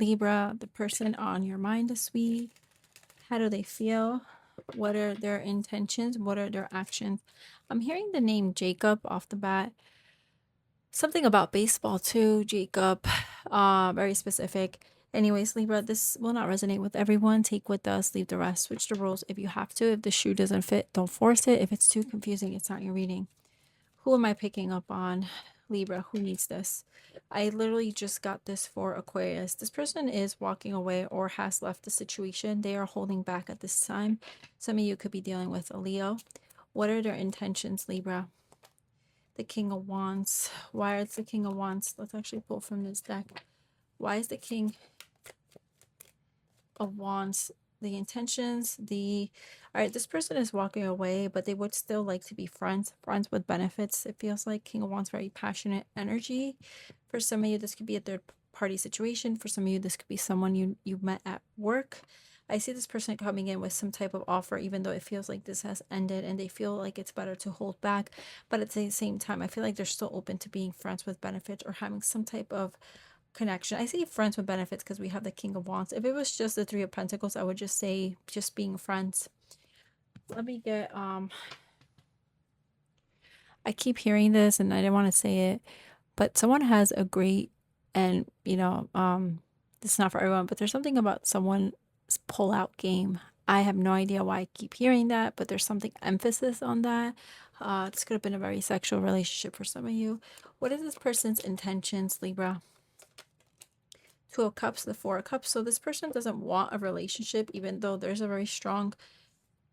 Libra, the person on your mind this week. How do they feel? What are their intentions? What are their actions? I'm hearing the name Jacob off the bat. Something about baseball too, Jacob. Very specific. Anyways, Libra, this will not resonate with everyone. Take with us, leave the rest. Switch the rules if you have to. If the shoe doesn't fit, don't force it. If it's too confusing, it's not your reading. Who am I picking up on? Libra, who needs this? I literally just got this for Aquarius. This person is walking away or has left the situation. They are holding back at this time. Some of you could be dealing with a Leo. What are their intentions, Libra? The King of Wands. Why is the King of Wands? Let's actually pull from this deck. Why is the King of Wands? The intentions, all right, this person is walking away, but they would still like to be friends with benefits. It feels like King of Wands, very passionate energy. For some of you, this could be a third party situation. For some of you, this could be someone you met at work. I see this person coming in with some type of offer, even though it feels like this has ended and they feel like it's better to hold back. But at the same time, I feel like they're still open to being friends with benefits or having some type of connection. I say friends with benefits because we have the King of Wands. If it was just the Three of Pentacles, I would just say just being friends. Let me get I keep hearing this and I didn't want to say it, but someone has a great, and it's not for everyone, but there's something about someone's pull-out game. I have no idea why I keep hearing that, but there's something emphasis on that. This could have been a very sexual relationship for some of you. What is this person's intentions, Libra? Two of Cups, the Four of Cups. So this person doesn't want a relationship, even though there's a very strong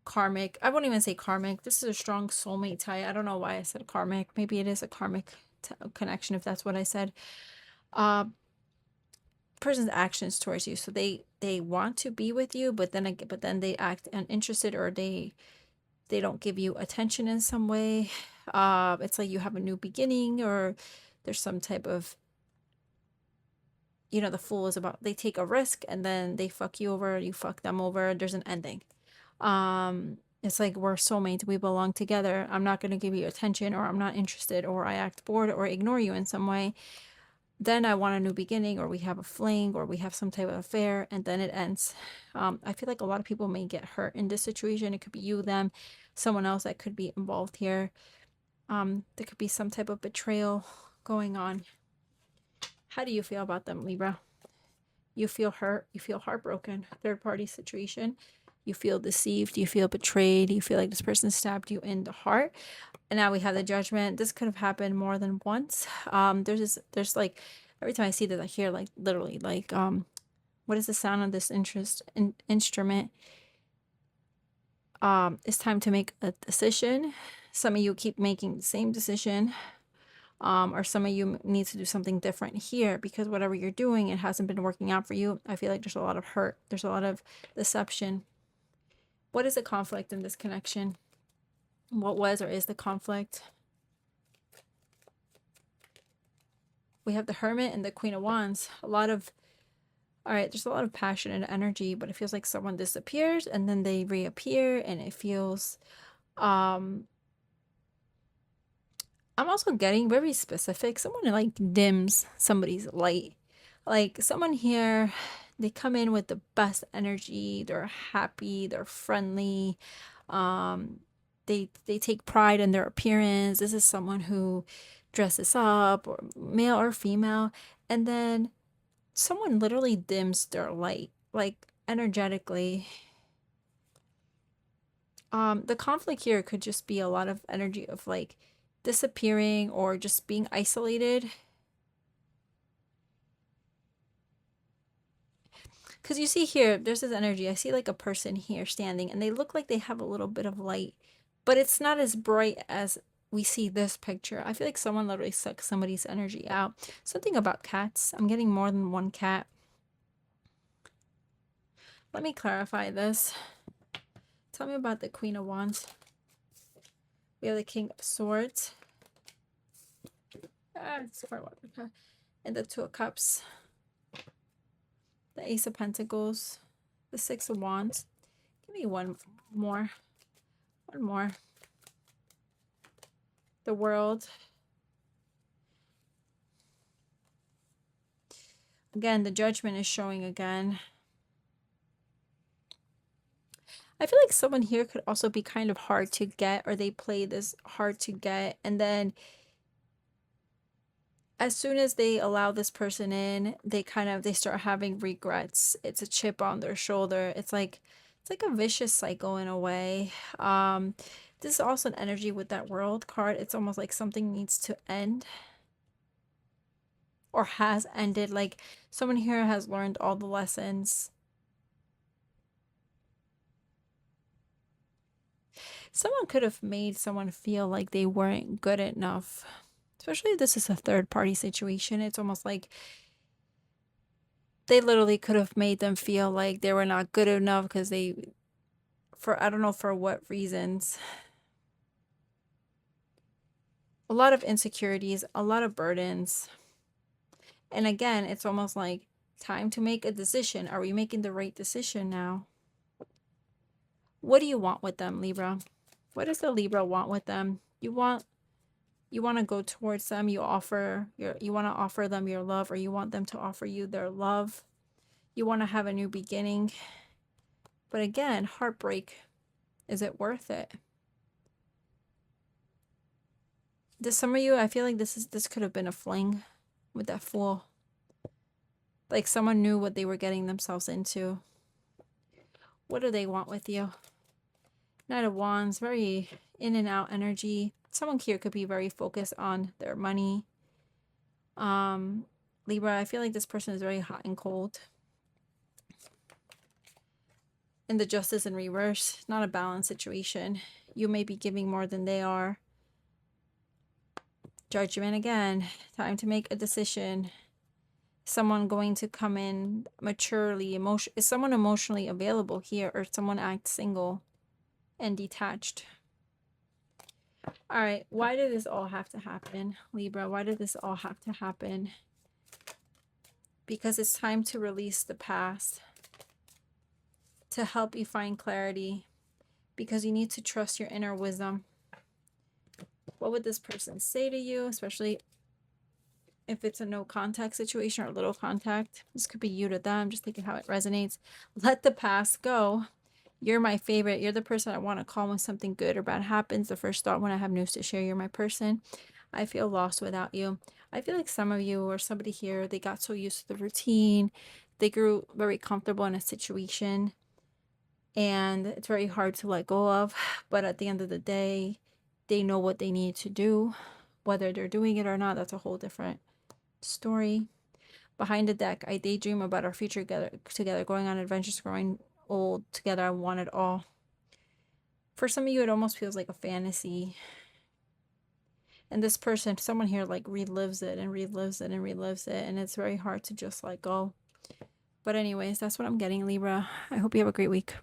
karmic. I won't even say karmic. This is a strong soulmate tie. I don't know why I said karmic. Maybe it is a karmic connection, if that's what I said. Person's actions towards you. So they want to be with you, but then they act uninterested, or they don't give you attention in some way. It's like you have a new beginning, or there's some type of, the Fool is about, they take a risk and then they fuck you over, you fuck them over, there's an ending. It's like we're soulmates, we belong together. I'm not going to give you attention, or I'm not interested, or I act bored or ignore you in some way. Then I want a new beginning, or we have a fling, or we have some type of affair, and then it ends. I feel like a lot of people may get hurt in this situation. It could be you, them, someone else that could be involved here. There could be some type of betrayal going on. How do you feel about them, Libra? You feel hurt, you feel heartbroken, third party situation. You feel deceived, you feel betrayed, you feel like this person stabbed you in the heart. And now we have the Judgment. This could have happened more than once. There's like, every time I see this, I hear like literally like, what is the sound of this instrument? It's time to make a decision. Some of you keep making the same decision. Or some of you need to do something different here, because whatever you're doing, it hasn't been working out for you. I feel like there's a lot of hurt. There's a lot of deception. What is the conflict in this connection? What was or is the conflict? We have the Hermit and the Queen of Wands. All right, there's a lot of passion and energy, but it feels like someone disappears and then they reappear, and it feels, I'm also getting very specific. Someone like dims somebody's light. Like someone here, they come in with the best energy. They're happy. They're friendly. They take pride in their appearance. This is someone who dresses up, or male or female, and then someone literally dims their light, like energetically. The conflict here could just be a lot of energy of like disappearing or just being isolated. Because you see here, there's this energy. I see like a person here standing, and they look like they have a little bit of light, but it's not as bright as we see this picture. I feel like someone literally sucks somebody's energy out. Something about cats. I'm getting more than one cat. Let me clarify this. Tell me about the Queen of Wands. We have the King of Swords. And the Two of Cups. The Ace of Pentacles. The Six of Wands. Give me one more. One more. The World. Again, the judgment is showing again. I feel like someone here could also be kind of hard to get, or they play this hard to get, and then as soon as they allow this person in, they start having regrets. It's a chip on their shoulder. It's like a vicious cycle in a way. This is also an energy with that World card. It's almost like something needs to end or has ended. Like someone here has learned all the lessons. Someone could have made someone feel like they weren't good enough. Especially if this is a third party situation. It's almost like they literally could have made them feel like they were not good enough because I don't know for what reasons. A lot of insecurities, a lot of burdens. And again, it's almost like time to make a decision. Are we making the right decision now? What do you want with them, Libra? What does the Libra want with them? You want to go towards them. You want to offer them your love, or you want them to offer you their love. You want to have a new beginning. But again, heartbreak. Is it worth it? Some of you, I feel like this could have been a fling with that Fool. Like someone knew what they were getting themselves into. What do they want with you? Knight of Wands, very in and out energy. Someone here could be very focused on their money. Libra, I feel like this person is very hot and cold. And the Justice in reverse, not a balanced situation. You may be giving more than they are. Judgment again, time to make a decision. Someone going to come in maturely, is someone emotionally available here, or someone acts single and detached? All right, why did this all have to happen, Libra? Why did this all have to happen? Because it's time to release the past to help you find clarity, because you need to trust your inner wisdom. What would this person say to you, especially if it's a no contact situation or little contact? This could be you to them. Just thinking how it resonates. Let the past go. You're my favorite. You're the person I want to call when something good or bad happens. The first thought when I have news to share. You're my person. I feel lost without you. I feel like some of you or somebody here, they got so used to the routine. They grew very comfortable in a situation. And it's very hard to let go of. But at the end of the day, they know what they need to do. Whether they're doing it or not, that's a whole different story. Behind the deck, I daydream about our future together, going on adventures, growing old together. I want it all. For some of you, it almost feels like a fantasy. And this person, someone here, like relives it and relives it and relives it. And it's very hard to just let go. But anyways, that's what I'm getting, Libra. I hope you have a great week.